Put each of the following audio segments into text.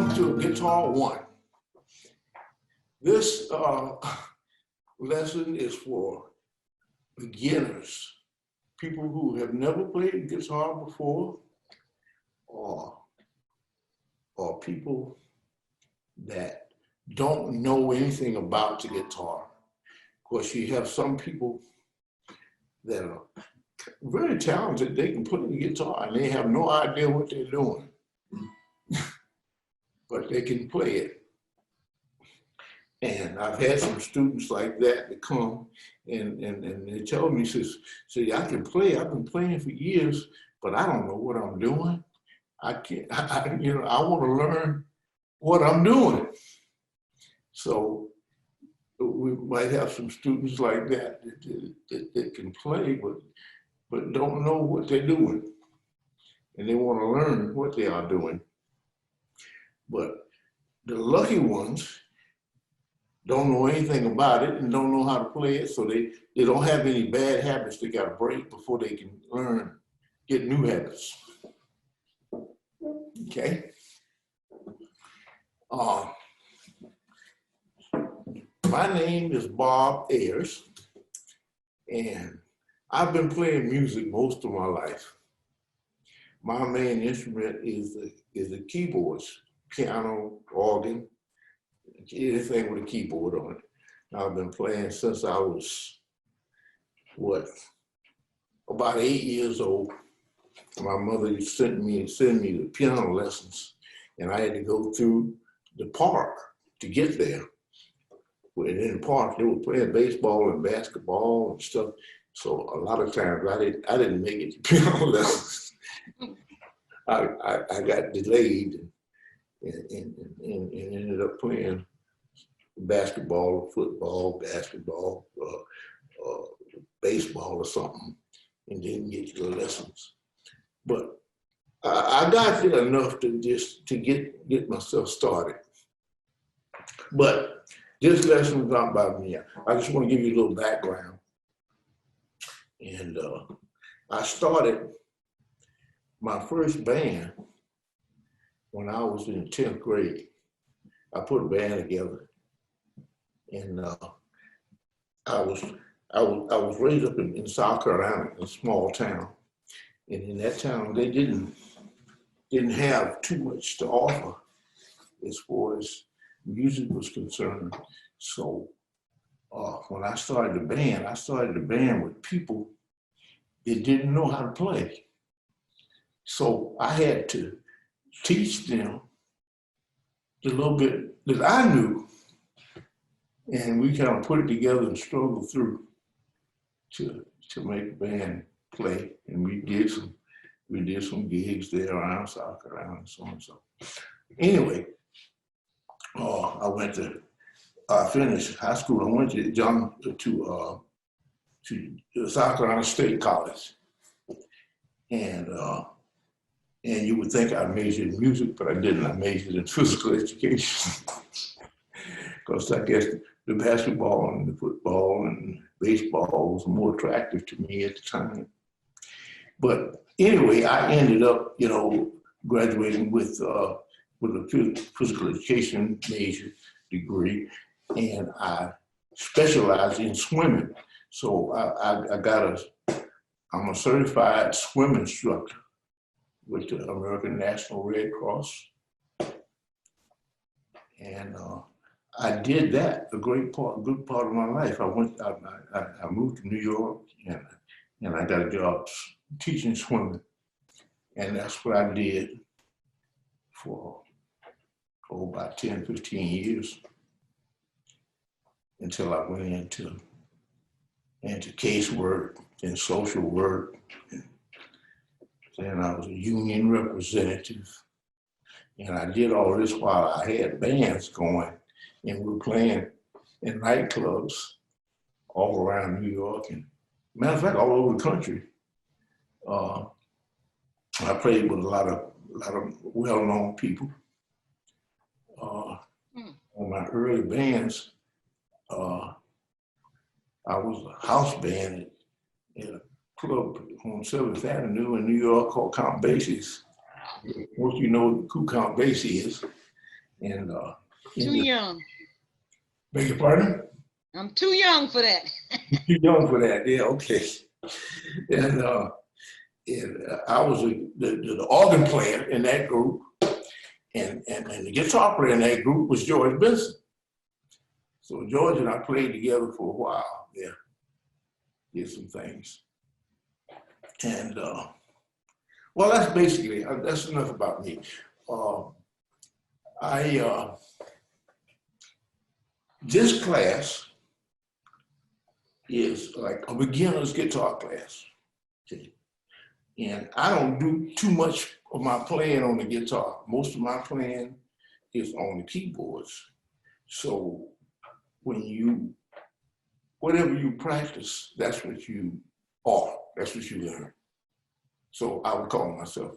welcome to Guitar One. This lesson is for beginners, people who have never played guitar before, or people that don't know anything about the guitar. Of course, you have some people that are very talented. They can play the guitar and they have no idea what they're doing, but they can play it. And I've had some students like that come and they tell me, say, I can play, I've been playing for years, but I don't know what I'm doing. I want to learn what I'm doing. So we might have some students like that that can play, but don't know what they're doing. And they want to learn what they are doing. But the lucky ones don't know anything about it and don't know how to play it, so they don't have any bad habits they got to break before they can learn, get new habits. Okay. My name is Bob Ayers, and I've been playing music most of my life. My main instrument is the keyboards, piano, organ, anything with a keyboard on it. I've been playing since I was, about 8 years old. My mother sent me the piano lessons, and I had to go through the park to get there. And in the park, they were playing baseball and basketball and stuff. So a lot of times I didn't make it to piano lessons. I got delayed and ended up playing basketball, football, baseball or something, and didn't get to the lessons. But I got there enough to get myself started. But this lesson is not about me. I just want to give you a little background. And I started my first band when I was in 10th grade. I put a band together, and I was raised up in South Carolina, a small town, and in that town they didn't have too much to offer as far as music was concerned. So when I started the band with people that didn't know how to play. So I had to teach them the little bit that I knew, and we kind of put it together and struggled through to make the band play. And we did some gigs there around South Carolina and so on and so. Anyway, I finished high school. I went to South Carolina State College, and you would think I majored in music, but I didn't. I majored in physical education because I guess the basketball and the football and baseball was more attractive to me at the time. But anyway, I ended up, graduating with a physical education major degree, and I specialized in swimming. So I'm a certified swim instructor with the American National Red Cross. And I did that a good part of my life. I moved to New York, and I got a job teaching swimming. And that's what I did for about 10, 15 years until I went into casework and social work. Then I was a union representative. And I did all this while I had bands going, and we were playing in nightclubs all around New York, and matter of fact, all over the country. I played with a lot of well-known people. On my early bands, I was a house band at a club on 7th Avenue in New York called Count Basie's. Most of you know who Count Basie is. And Too young. beg your pardon? I'm too young for that. Too young for that, yeah, okay. And I was the organ player in that group, and the guitar player in that group was George Benson. So George and I played together for a while, yeah, did some things. And well, that's basically, that's enough about me. This class is like a beginner's guitar class. Okay. And I don't do too much of my playing on the guitar. Most of my playing is on the keyboards. So whatever you practice, that's what you are, that's what you learn. So I would call myself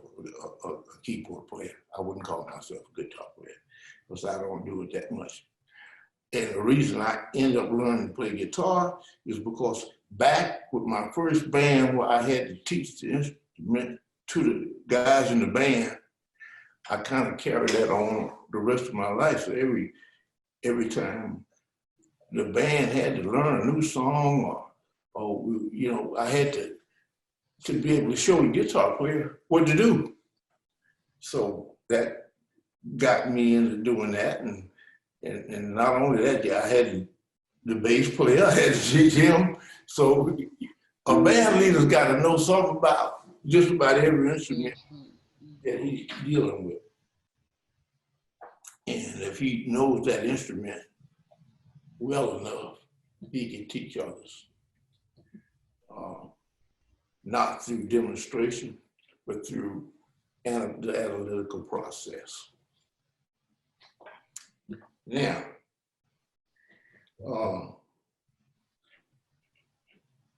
a keyboard player. I wouldn't call myself a guitar player because I don't do it that much. And the reason I ended up learning to play guitar is because back with my first band where I had to teach the instrument to the guys in the band, I kind of carried that on the rest of my life. So every time the band had to learn a new song or you know, I had to be able to show the guitar player what to do. So that got me into doing that. And not only that, I had the bass player, I had to teach him. So a band leader's got to know something about just about every instrument that he's dealing with. And if he knows that instrument well enough, he can teach others. Not through demonstration, but through the analytical process. Now,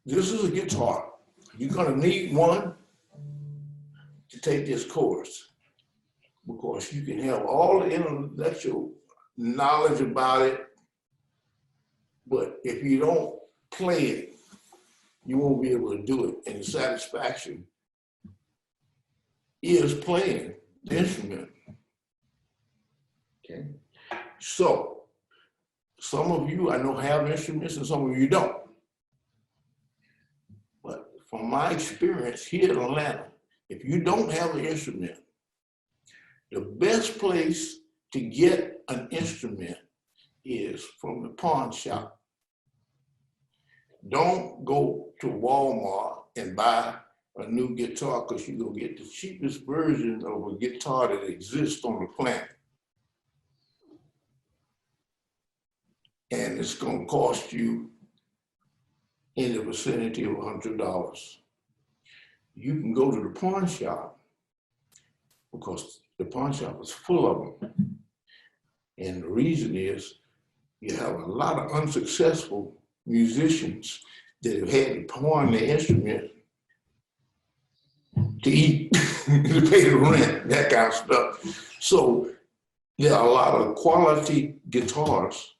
this is a guitar. You're gonna need one to take this course because you can have all the intellectual knowledge about it, but if you don't play it, you won't be able to do it. And the satisfaction is playing the instrument. Okay. So some of you I know have instruments and some of you don't. But from my experience here in Atlanta, if you don't have an instrument, the best place to get an instrument is from the pawn shop. Don't go to Walmart and buy a new guitar because you're gonna get the cheapest version of a guitar that exists on the planet. And it's gonna cost you in the vicinity of $100. You can go to the pawn shop because the pawn shop is full of them. And the reason is you have a lot of unsuccessful musicians that have had to pawn their instrument to eat, to pay the rent, that kind of stuff. So there are a lot of quality guitars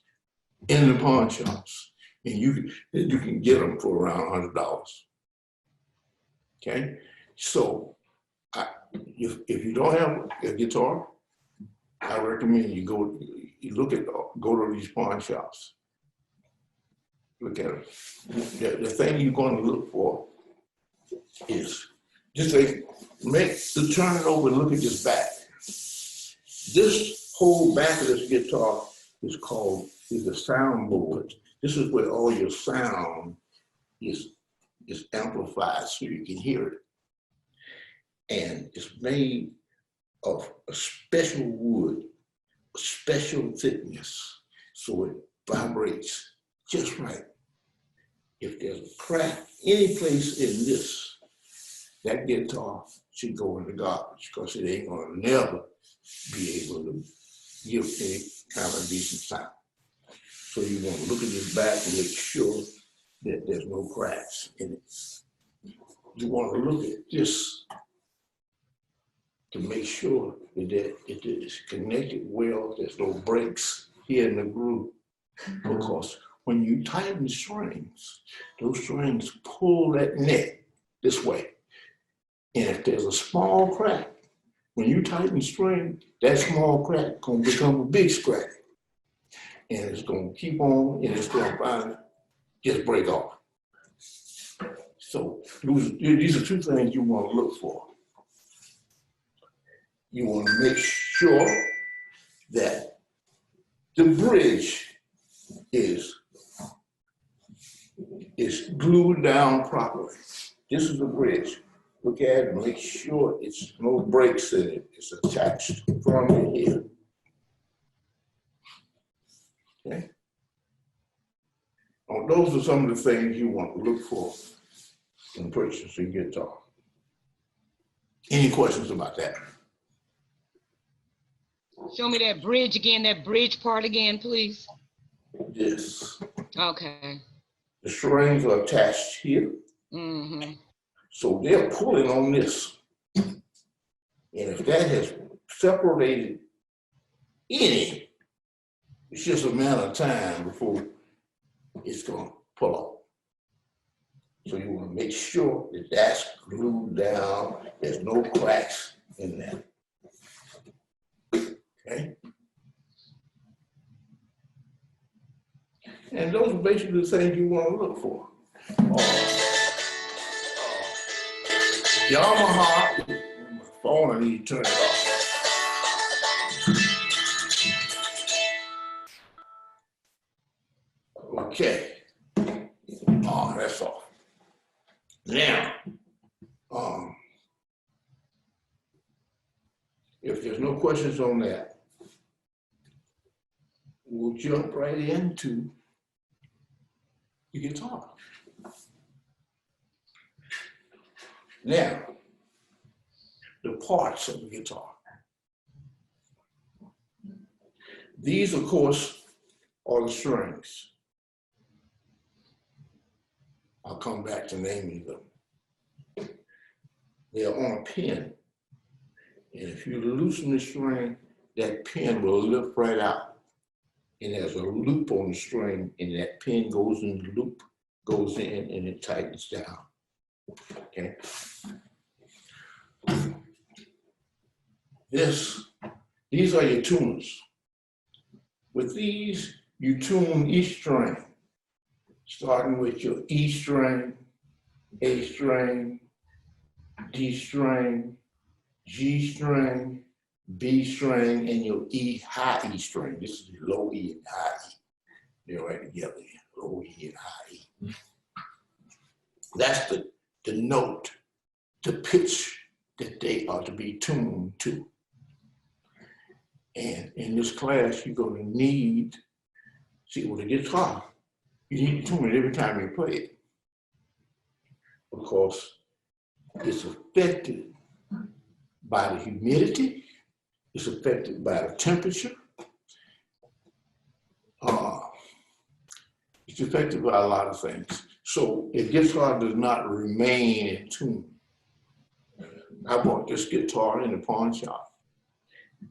in the pawn shops, and you can get them for around $100. Okay, so if you don't have a guitar, I recommend you go to these pawn shops. Look at it. The thing you're going to look for is just turn it over and look at this back. This whole back of this guitar is the soundboard. This is where all your sound is amplified so you can hear it. And it's made of a special wood, a special thickness, so it vibrates just right. If there's a crack any place in this, that guitar should go in the garbage because it ain't gonna never be able to give any kind of decent sound. So you want to look at this back and make sure that there's no cracks in it. You want to look at this to make sure that it is connected well, there's no breaks here in the groove. Because when you tighten the strings, those strings pull that neck this way. And if there's a small crack, when you tighten the string, that small crack gonna become a big crack. And it's gonna keep on, and it's gonna finally just break off. So these are two things you wanna look for. You wanna make sure that the bridge is glued down properly. This is the bridge. Look at it and make sure it's no breaks in it. It's attached from here. Okay. Well, those are some of the things you want to look for in purchasing a guitar. Any questions about that? Show me that bridge again, that bridge part again, please. This. Okay. The strings are attached here. Mm-hmm. So they're pulling on this. And if that has separated any, it's just a matter of time before it's going to pull off. So you want to make sure that that's glued down. There's no cracks in that. Okay? And those are basically the things you want to look for. Yamaha, my phone, I need to turn it off. Okay. Oh, that's off. Now, if there's no questions on that, we'll jump right into the guitar. Now, the parts of the guitar. These, of course, are the strings. I'll come back to naming them. They are on a pin. And if you loosen the string, that pin will lift right out. And there's a loop on the string, and that pin goes in the loop, goes in, and it tightens down. Okay. These are your tuners. With these, you tune each string, starting with your E string, A string, D string, G string, B string, and your high E string. This is the low E and high E. They're right together, low E and high E. That's the note, the pitch that they are to be tuned to. And in this class, you're going to need, see, with a guitar, you need to tune it every time you play it. Because it's affected by the humidity, it's affected by the temperature, it's affected by a lot of things. So a guitar does not remain in tune. I bought this guitar in the pawn shop,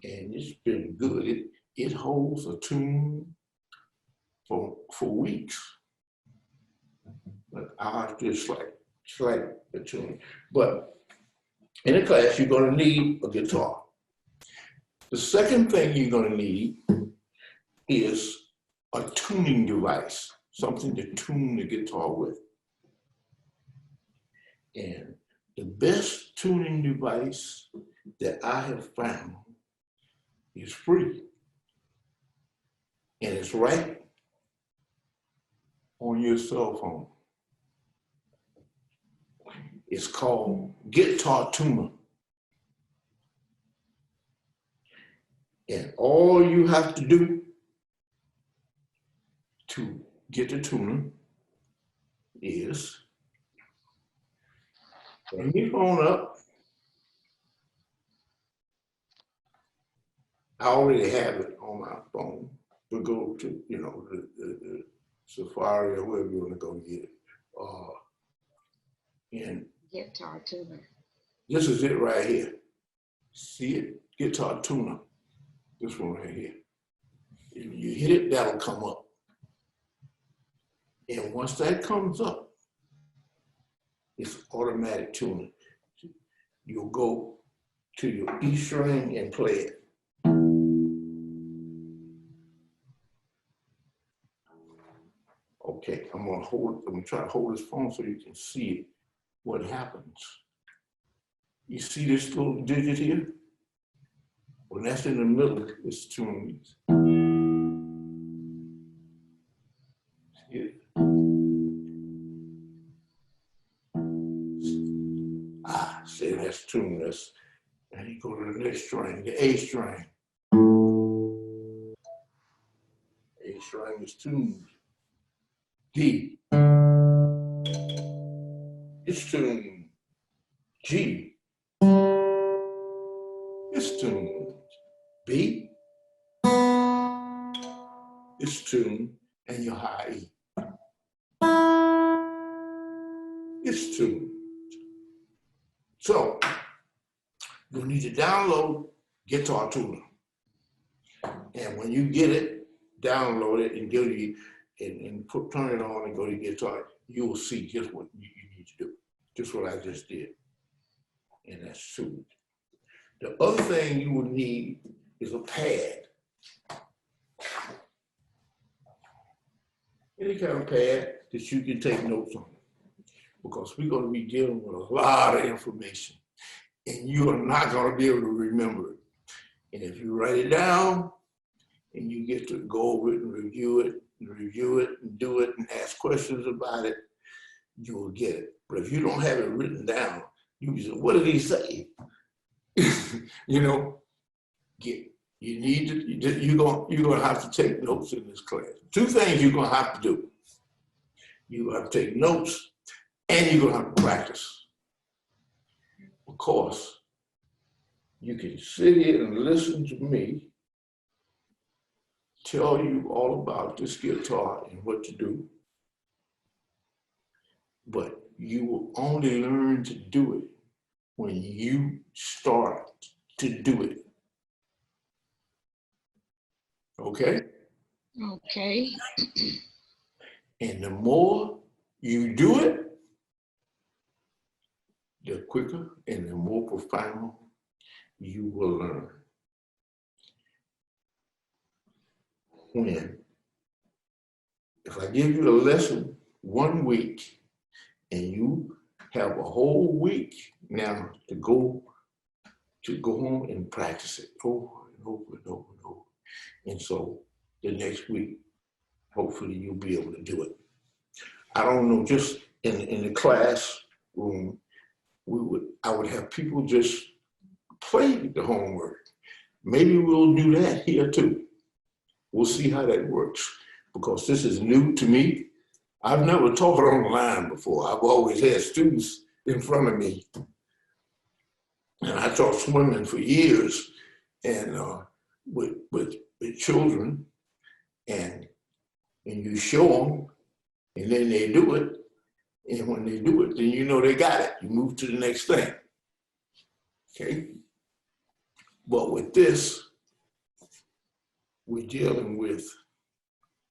and it's been good. It holds a tune for weeks. But ours just slight a tune. But in the class, you're going to need a guitar. The second thing you're going to need is a tuning device, something to tune the guitar with. And the best tuning device that I have found is free. And it's right on your cell phone. It's called Guitar Tuner. And all you have to do to get the tuner is bring your phone up. I already have it on my phone. We'll go to, the Safari or wherever you want to go get it. And Guitar tuner. this is it right here. See it? Guitar Tuner. This one right here. If you hit it, that'll come up. And once that comes up, it's automatic tuning. You'll go to your E string and play it. Okay, I'm gonna try to hold this phone so you can see what happens. You see this little digit here? When that's in the middle, it's tuned. Say that's tuned. And you go to the next string, the A string. A string is tuned. D. It's tuned. G. It's tuned. B. It's tuned. And your high E. It's tuned. So you'll need to download Guitar Tuner. And when you get it, download it and go to turn it on and go to Guitar, you will see just what you need to do. Just what I just did. And that's tuned. The other thing you will need is a pad. Any kind of pad that you can take notes on. Because we're going to be dealing with a lot of information. And you are not going to be able to remember it. And if you write it down, and you get to go over it and review it, and do it, and ask questions about it, you will get it. But if you don't have it written down, you can say, what did he say? You know, you're going to have to take notes in this class. Two things you're going to have to do. You have to take notes, and you're going to have to practice. Of course, you can sit here and listen to me tell you all about this guitar and what to do, but you will only learn to do it when you start to do it. Okay? Okay. And the more you do it, the quicker and the more profound you will learn. If I give you a lesson 1 week and you have a whole week now to go home and practice it over and over and over and over. And so the next week, hopefully you'll be able to do it. I don't know, just in the classroom, I would have people just play the homework. Maybe we'll do that here too. We'll see how that works, because this is new to me. I've never taught online before. I've always had students in front of me. And I taught swimming for years, and with children, and you show them, and then they do it. And when they do it, then you know they got it. You move to the next thing. Okay? But with this, we're dealing with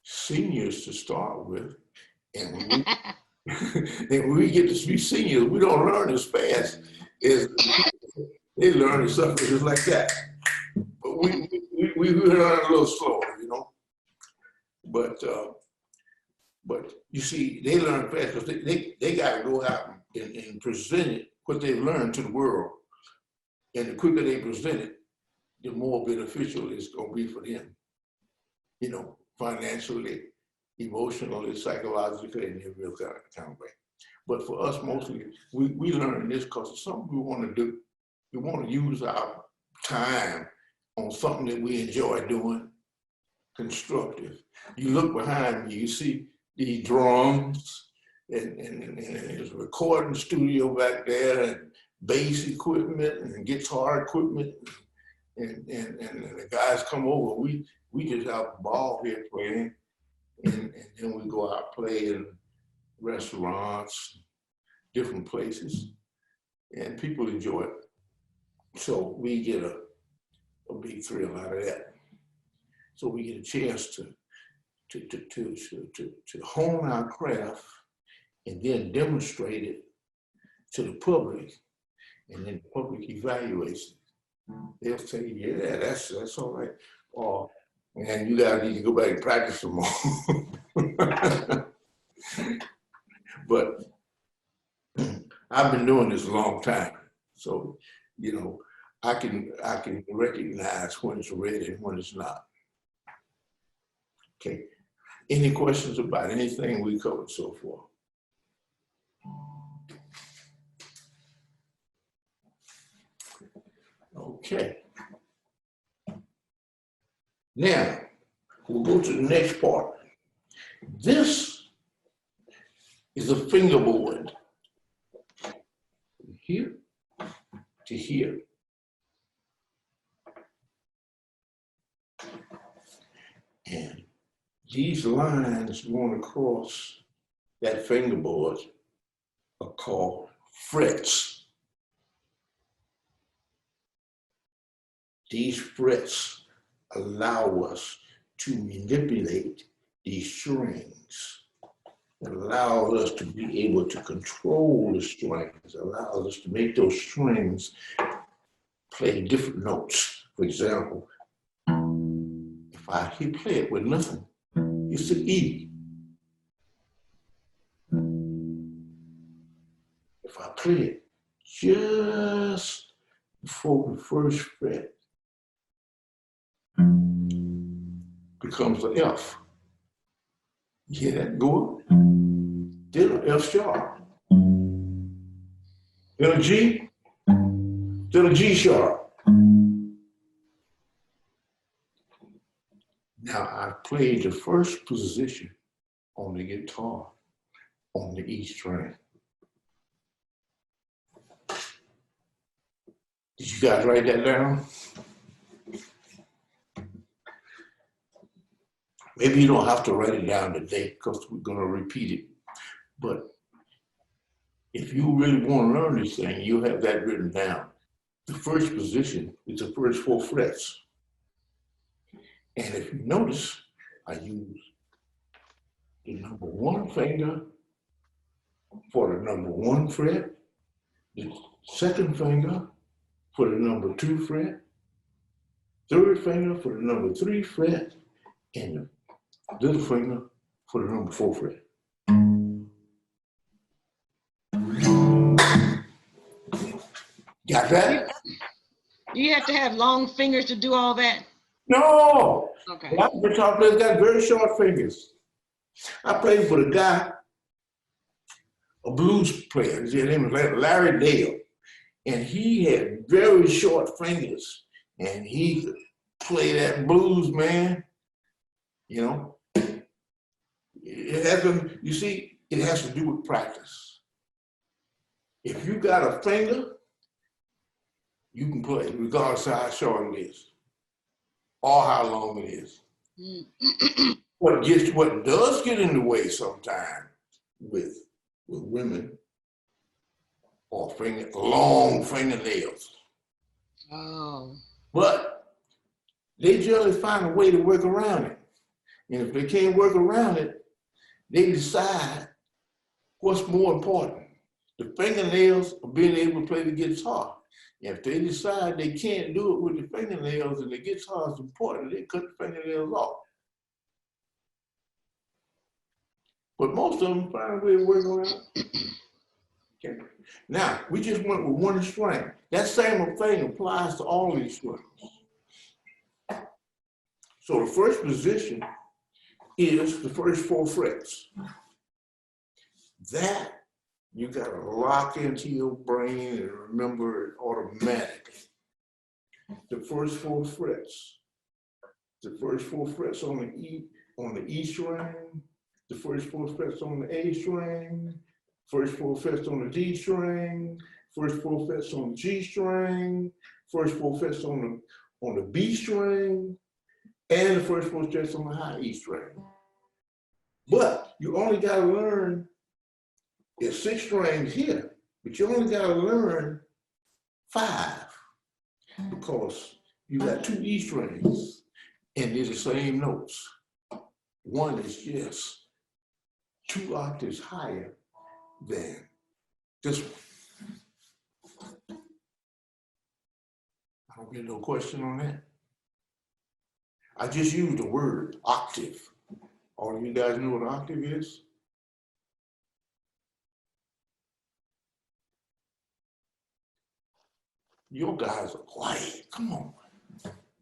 seniors to start with. And when we get to be seniors, we don't learn as fast as they learn and stuff just like that. But we learn a little slower, you know. But you see, they learn fast because they got to go out and present it, what they've learned to the world. And the quicker they present it, the more beneficial it's going to be for them. You know, financially, emotionally, psychologically, in every kind of way. But for us, mostly, we learn this because it's something we want to do. We want to use our time on something that we enjoy doing, constructive. You look behind me, you see these drums, and there's a recording studio back there, and bass equipment, and guitar equipment, and the guys come over. We just have a ball here playing, and then we go out play in restaurants, different places, and people enjoy it. So we get a big thrill out of that. So we get a chance to hone our craft and then demonstrate it to the public, and then the public evaluates it. they'll say, yeah, that's all right. Or, and you guys need to go back and practice some more. But I've been doing this a long time. So, you know, I can recognize when it's ready and when it's not. Okay. Any questions about anything we covered so far? Okay. Now, we'll go to the next part. This is a fingerboard. From here to here. And these lines going across that fingerboard are called frets. These frets allow us to manipulate these strings. It allows us to be able to control the strings, allows us to make those strings play different notes. For example, if I play it with nothing, it's an E. If I play it just before the first fret, becomes an F. You hear that go up? Then an F sharp. Then a G. Then a G sharp. Now I played the first position on the guitar on the E string. Did you guys write that down? Maybe you don't have to write it down today because we're going to repeat it. But if you really want to learn this thing, you have that written down. The first position is the first 4 frets. And if you notice, I use the number 1 finger for the number 1 fret, the second finger for the number 2 fret, third finger for the number 3 fret, and the little finger for the number 4 fret. Got that? Do you have to have long fingers to do all that? No. Okay. A guitar players got very short fingers. I played with a guy, a blues player. His name was Larry Dale. And he had very short fingers. And he could play that blues, man. You know? It has to, you see, it has to do with practice. If you got a finger, you can play, regardless of how short it is, or how long it is. What does get in the way sometimes with women are long fingernails. Oh. But they generally find a way to work around it. And if they can't work around it, they decide what's more important, the fingernails or being able to play the guitar. If they decide they can't do it with the fingernails and the guitar is important, they cut the fingernails off. But most of them find a way to work around it. Okay. Now, we just went with 1 string. That same thing applies to all these strings. So the first position is the first 4 frets. That you gotta lock into your brain and remember it automatically. The first 4 frets. The first 4 frets on the E string, the first 4 frets on the A string, first 4 frets on the D string, first 4 frets on the G string, first 4 frets on the B string, and the first 4 frets on the high E string. But you only gotta learn, there's 6 strings here, but you only gotta learn 5 because you got 2 E strings and they're the same notes. One is just 2 octaves higher than this one. I don't get no question on that. I just used the word octave. All of you guys know what an octave is? You guys are quiet. Come on.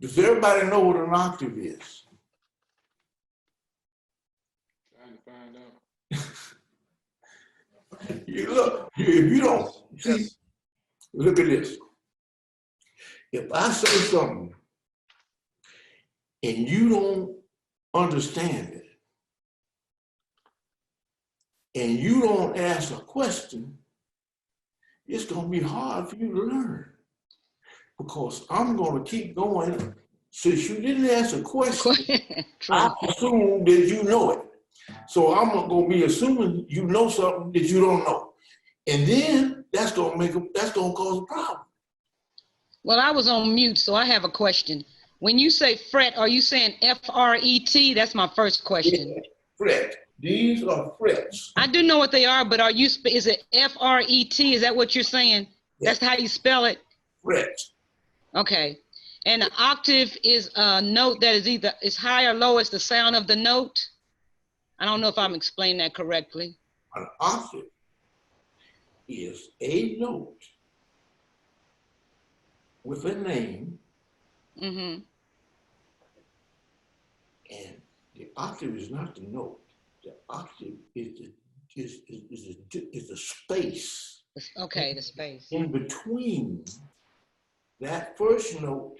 Does everybody know what an octave is? Trying to find out. You look, if you don't, see, look at this. If I say something and you don't understand it, and you don't ask a question, it's going to be hard for you to learn. Because I'm going to keep going. Since you didn't ask a question, I assume that you know it. So I'm going to be assuming you know something that you don't know. And then that's going to cause a problem. Well, I was on mute, so I have a question. When you say fret, are you saying F-R-E-T? That's my first question. Yeah, fret. These are frets. I do know what they are, but is it F-R-E-T? Is that what you're saying? Yeah. That's how you spell it? Fret. Okay. And an octave is a note that is high or low as the sound of the note. I don't know if I'm explaining that correctly. An octave is a note with a name, Mm-hmm. and the octave is not the note. The octave is the space. Okay, the space. In between that first note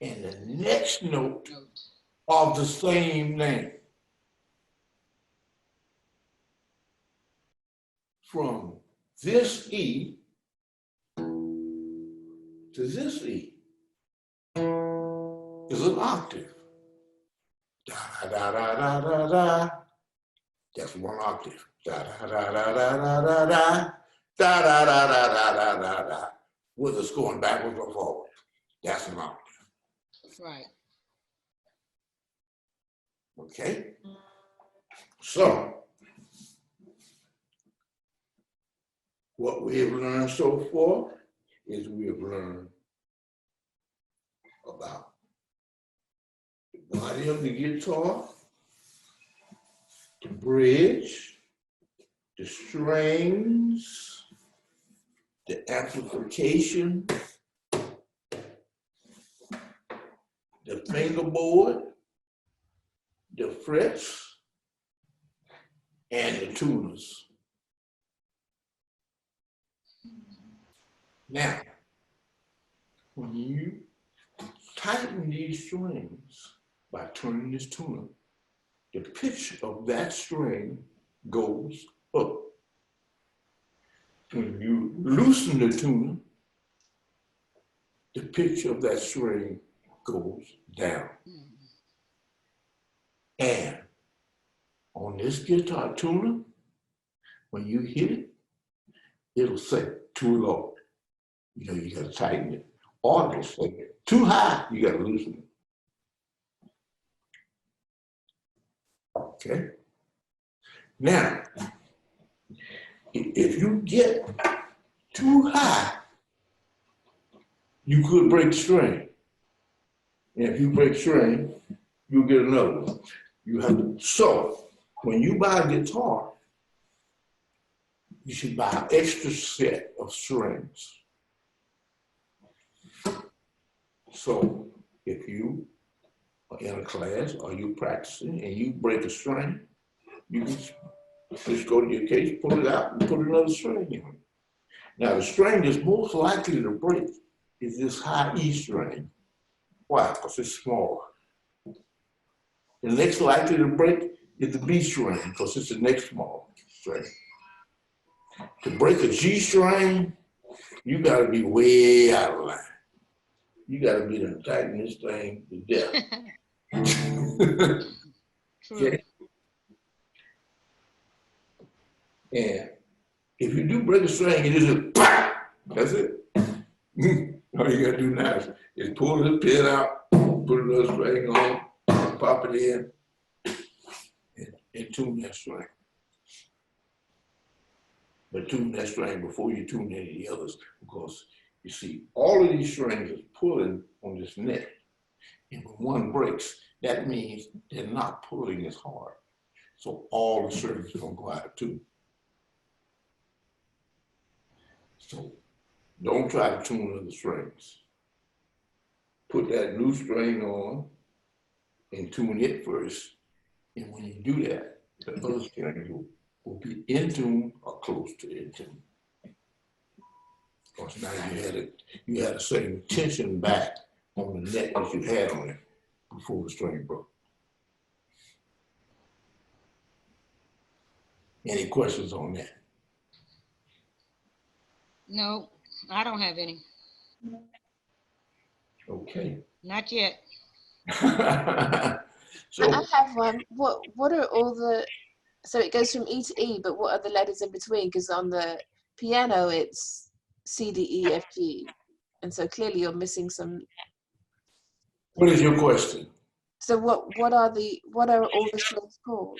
and the next note of the same name. From this E to this E is an octave. Da da da da da da. That's one octave. Da da da da da da da da. Da da da da da da da da. With us going backwards or forward. That's an octave. Right. Okay? So, what we have learned so far is we have learned about the body of the guitar, the bridge, the strings, the amplification, the fingerboard, the frets, and the tuners. Now, when you tighten these strings by turning this tuner, the pitch of that string goes up. When you loosen the tuner, the pitch of that string goes down. And on this guitar tuner, when you hit it, it'll say too low. You know, you gotta tighten it. Or it'll say too high, you gotta loosen it. Okay? Now, if you get too high, you could break the string. And if you break the string, you'll get another one. You have to, so when you buy a guitar, you should buy an extra set of strings. So if you are in a class or you practicing and you break a string, you can just go to your case, pull it out, and put another string in. Now the string that's most likely to break is this high E string. Why? Because it's small. The next likely to break is the B string, because it's the next small string. To break a G string, you gotta be way out of line. You gotta be to tighten this thing to death. Okay? And if you do break a string, it is a pop. That's it. All you gotta do now is pull the pin out, put another string on, pop it in, and tune that string. But tune that string before you tune any of the others, because You see, all of these strings is pulling on this neck. And when one breaks, that means they're not pulling as hard. So all the strings are gonna go out too. So don't try to tune other strings. Put that new string on and tune it first. And when you do that, the other strings will be in tune or close to in tune. Because now you had the same tension back on the neck as you had on it before the string broke. Any questions on that? No, I don't have any. Okay. Not yet. So I have one. What are all the, so it goes from E to E, but what are the letters in between? Because on the piano it's C, D, E, F, G. And so clearly you're missing some. what is your question? So what are all the strings called?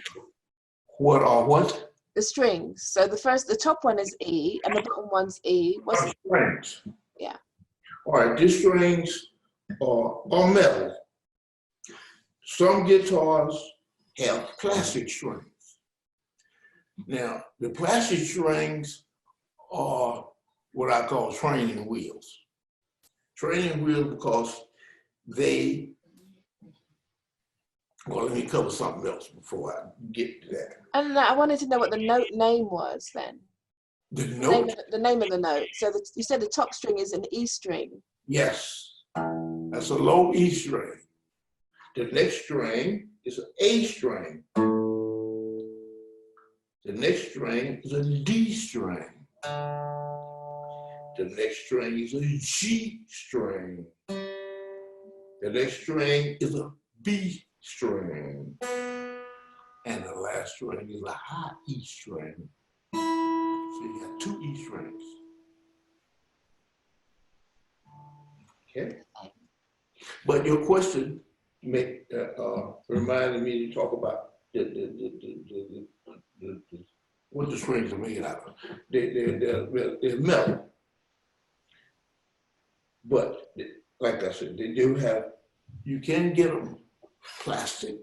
What are what? The strings. So the top one is E and the bottom one's E. What's the Strings. Yeah. All right, these strings are metal. Some guitars have plastic strings. Now, the plastic strings are what I call training wheels. Training wheels because well, let me cover something else before I get to that. And I wanted to know what the note name was then. The note? The name of the note. So you said the top string is an E string. Yes, that's a low E string. The next string is an A string. The next string is a D string. The next string is a G string. The next string is a B string. And the last string is a high E string. So you got 2 E strings. Okay? But your question reminded me to talk about what the strings are made out of. They're metal. But like I said, you can get them plastic.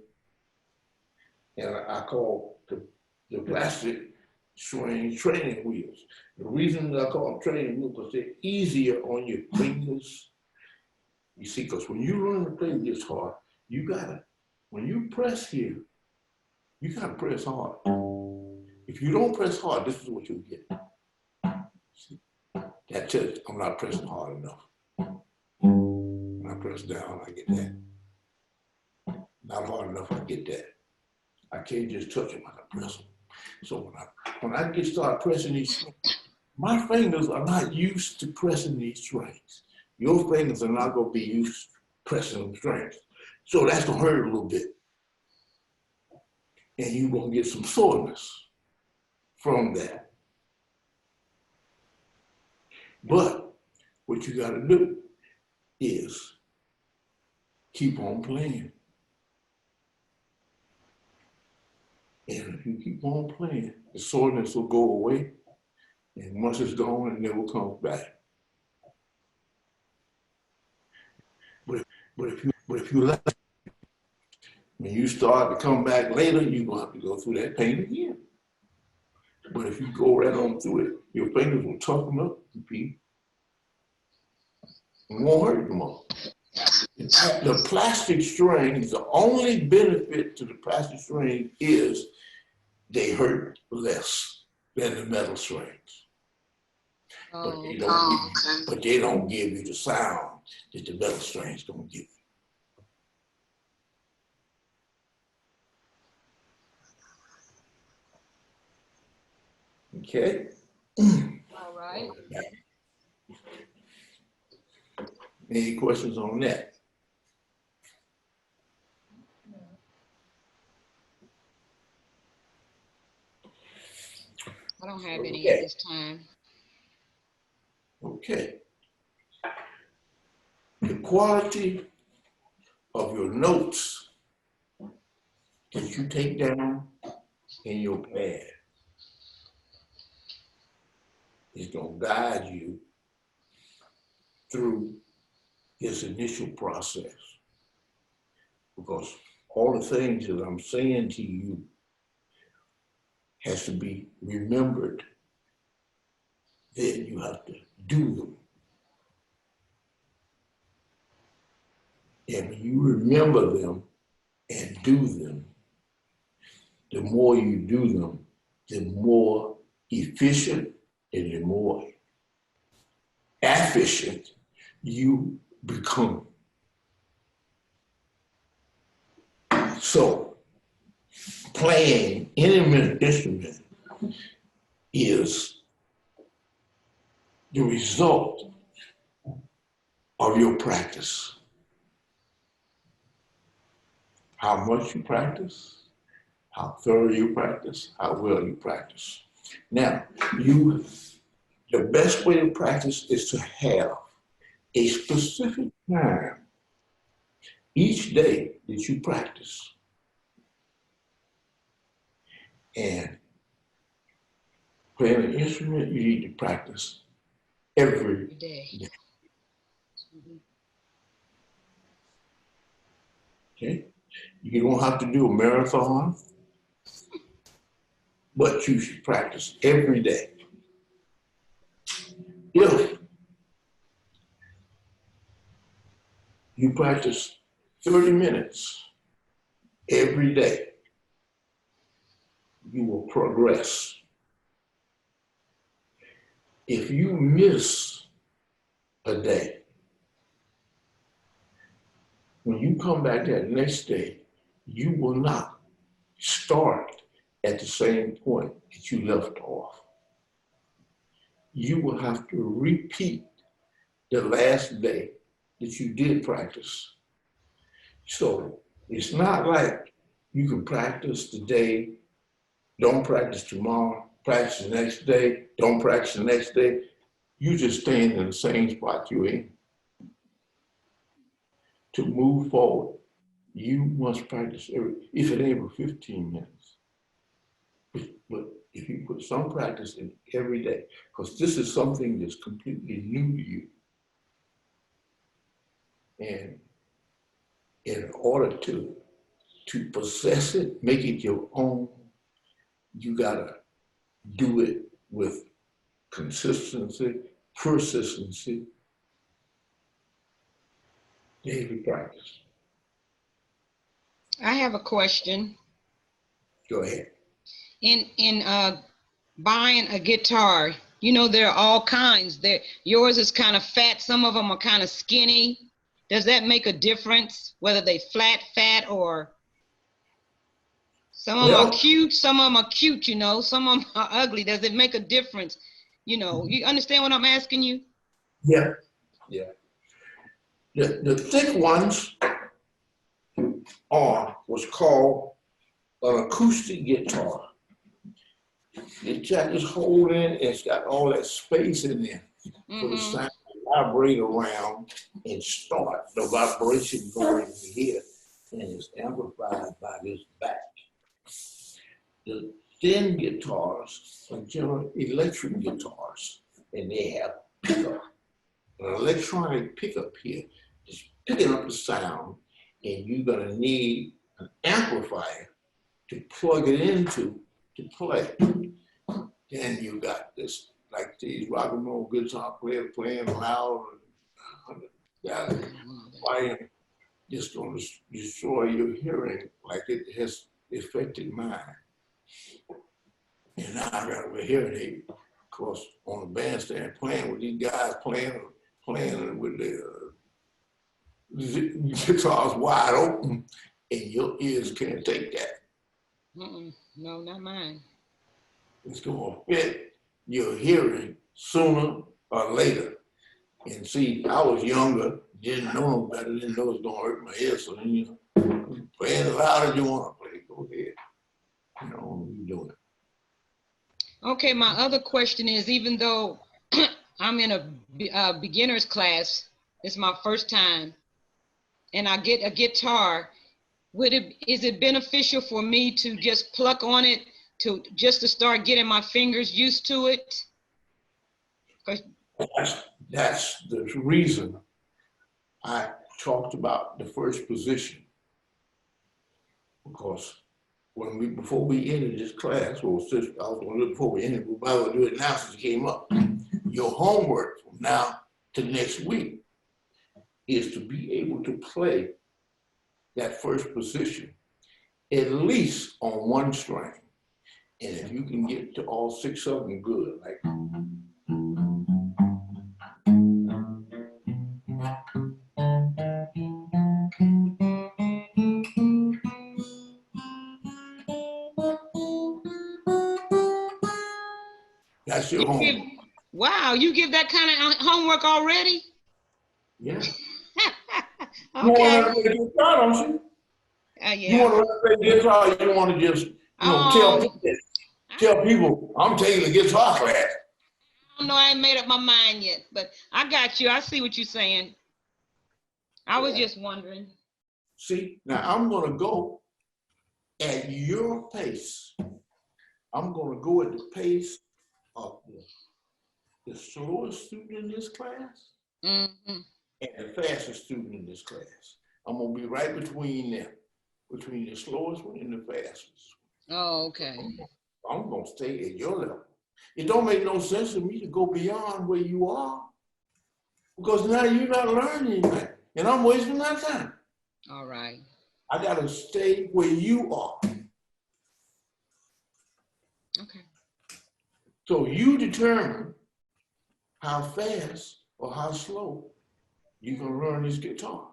And I call the plastic string training wheels. The reason I call them training wheels because they're easier on your fingers. You see, because when you learn to play guitar, when you press here, you gotta press hard. If you don't press hard, this is what you'll get. See, that tells you I'm not pressing hard enough. When I press down, I get that. Not hard enough, I get that. I can't just touch them, I can press them. So when I start pressing these strings, my fingers are not used to pressing these strings. Your fingers are not gonna be used to pressing them strings. So that's gonna hurt a little bit. And you're gonna get some soreness from that. But what you gotta do is keep on playing. And if you keep on playing, the soreness will go away. And once it's gone, it never comes back. But if you let it, when you start to come back later, you're gonna have to go through that pain again. But if you go right on through it, your fingers will toughen up and won't hurt no more. The plastic strings, the only benefit to the plastic string is they hurt less than the metal strings. But they don't give you the sound that the metal strings gonna give you. Okay? All right. Any questions on that? I don't have any at this time. Okay. The quality of your notes that you take down in your pad is going to guide you through this initial process. Because all the things that I'm saying to you has to be remembered. Then you have to do them. And when you remember them and do them, the more you do them, the more efficient and the more efficient you become. So playing any instrument is the result of your practice. How much you practice, how thorough you practice, how well you practice. Now, the best way to practice is to have a specific time each day that you practice. And playing an instrument, you need to practice every day. Okay? You don't have to do a marathon, but you should practice every day. If you practice 30 minutes every day, you will progress. If you miss a day, when you come back that next day, you will not start at the same point that you left off. You will have to repeat the last day that you did practice. So it's not like you can practice today, don't practice tomorrow, practice the next day, don't practice the next day. You just stand in the same spot you're in. To move forward, you must practice if it ain't for 15 minutes. But if you put some practice in every day, because this is something that's completely new to you. And in order to possess it, make it your own, you gotta do it with consistency, persistency, daily practice. I have a question. Go ahead. In buying a guitar, you know, there are all kinds. Yours is kind of fat. Some of them are kind of skinny. Does that make a difference, whether they flat, fat, or some of them are cute, some of them are cute, you know, some of them are ugly. Does it make a difference? You know, you understand what I'm asking you? Yeah, yeah. The thick ones are what's called an acoustic guitar. It's got this hole in it, it's got all that space in there for the sound to vibrate around and start the vibration going in here, and it's amplified by this back. The thin guitars are generally electric guitars, and they have pickup, an electronic pickup here, just picking up the sound, and you're gonna need an amplifier to plug it into to play. Then you got this, like these rock and roll guitar players playing loud, playing, just gonna destroy your hearing like it has affected mine. And now I got a hearing aid, of course, on the bandstand playing with these guys playing with the guitars wide open, and your ears can't take that. No, not mine. It's gonna fit your hearing sooner or later. And see, I was younger, didn't know no better, didn't know it was gonna hurt my ears. So then you play as loud as you wanna play, go ahead. You know, you're doing it. Okay, my other question is, even though I'm in a beginner's class, it's my first time, and I get a guitar, is it beneficial for me to just pluck on it just to start getting my fingers used to it? That's the reason I talked about the first position. Because before we ended this class, well, since I was going to do it before we ended, we might as well do it now since it came up. Your homework from now to next week is to be able to play that first position at least on one string. And if you can get to all 6 of them, good. Like, that's your homework. Wow, you give that kind of homework already? Yeah. Okay. You want to play guitar, don't you? Yeah. You want to play guitar, you don't want to just, tell people, I'm taking a guitar class. I don't know, I ain't made up my mind yet, but I got you. I see what you're saying. I was just wondering. See, now I'm going to go at your pace. I'm going to go at the pace of the slowest student in this class and the fastest student in this class. I'm going to be right between them, between the slowest one and the fastest. Oh, okay. I'm going to stay at your level. It don't make no sense to me to go beyond where you are, because now you're not learning anything, and I'm wasting my time. All right. I got to stay where you are. Okay. So you determine how fast or how slow you can learn this guitar.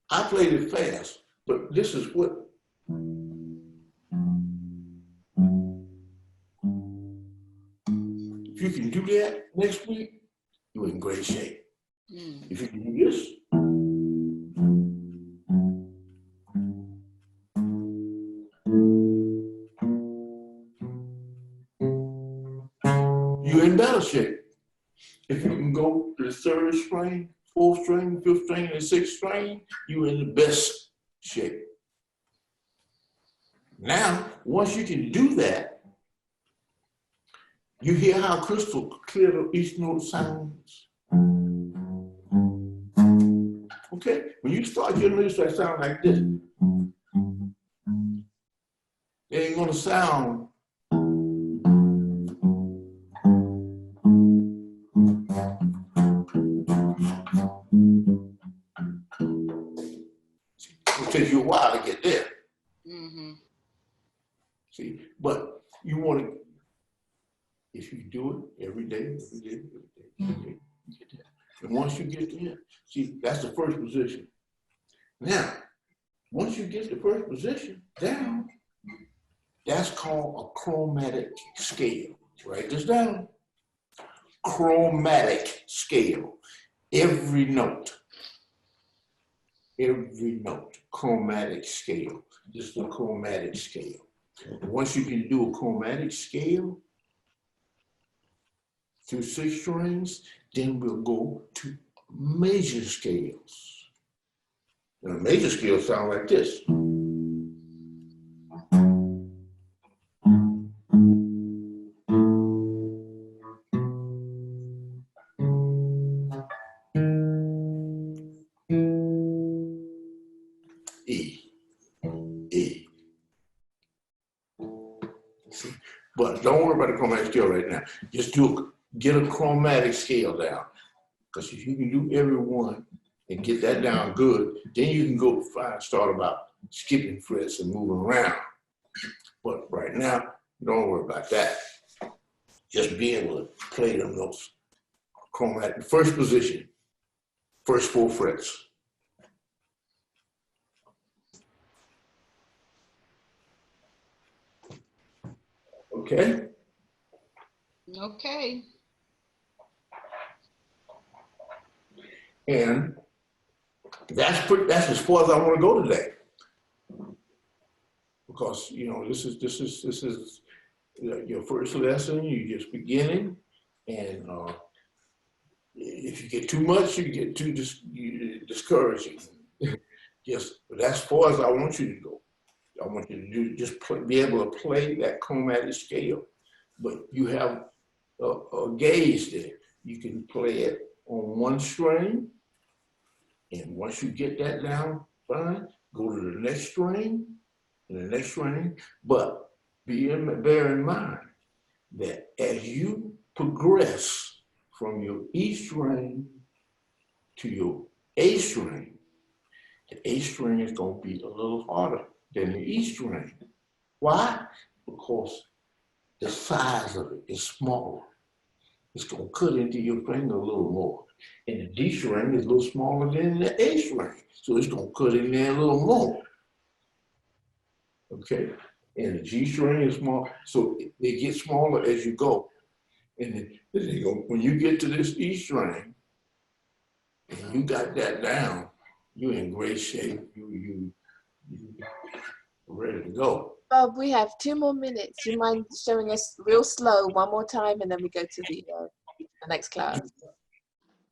I played it fast, but this is what. If you can do that next week, you're in great shape. If you can do this, you're in better shape. If you can go to the 3rd string, 4th string, 5th string, and 6th string, you're in the best shape. Now, once you can do that, you hear how crystal clear each note sounds. Okay? When you start your notes that sound like this, they ain't gonna sound it'll take you a while to get there. See, but you want to, if you do it every day, you get there. And once you get there, see, that's the first position. Now, once you get the first position down, that's called a chromatic scale. Write this down. Chromatic scale. Every note, chromatic scale. This is a chromatic scale. Once you can do a chromatic scale through 6 strings, then we'll go to major scales. Now, major scales sound like this. E. See? But don't worry about the chromatic scale right now. Just get a chromatic scale down. Because if you can do every one and get that down good, then you can go start about skipping frets and moving around. But right now, don't worry about that. Just be able to play them notes. Chromatic, first position, first 4 frets. Okay? Okay. And that's as far as I want to go today. Because, this is your first lesson, you're just beginning. And if you get too much, you get too discouraging. But that's as far as I want you to go. I want you to just be able to play that chromatic scale. But you have a gauge there. you can play it on one string. And once you get that down fine, go to the next string and the next string. But bear in mind that as you progress from your E string to your A string, the A string is going to be a little harder than the E string. Why? Because the size of it is smaller. It's going to cut into your finger a little more. And the D string is a little smaller than the A string. So it's going to cut in there a little more. Okay? And the G string is small. So they get smaller as you go. And then when you get to this E string, and you got that down, you're in great shape. You ready to go. Bob, we have 2 more minutes. Do you mind showing us real slow one more time, and then we go to the next class?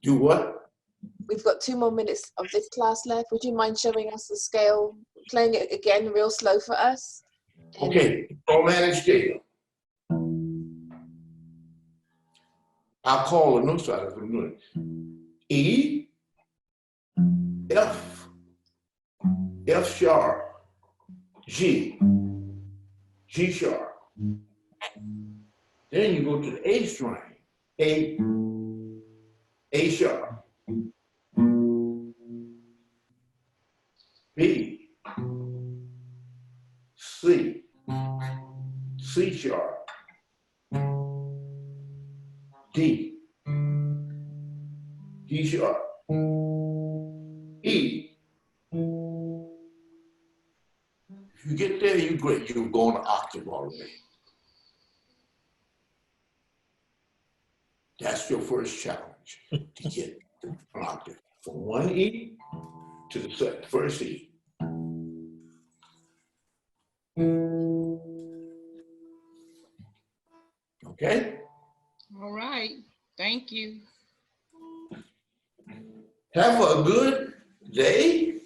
Do what? We've got 2 more minutes of this class left. Would you mind showing us the scale, playing it again real slow for us? Okay, chromatic scale. I'll call the notes out if I'm doing it. E, F, F sharp, G, G sharp. Then you go to the A string, A sharp, B, C, C sharp, D, D sharp, E. If you get there, you're great. You're going to octave already. That's your first challenge, to get an octave from one E to the first E. Okay? All right. Thank you. Have a good day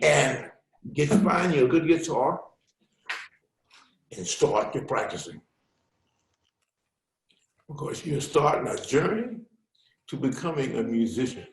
and find you a good guitar and start your practicing. Because you're starting a journey to becoming a musician.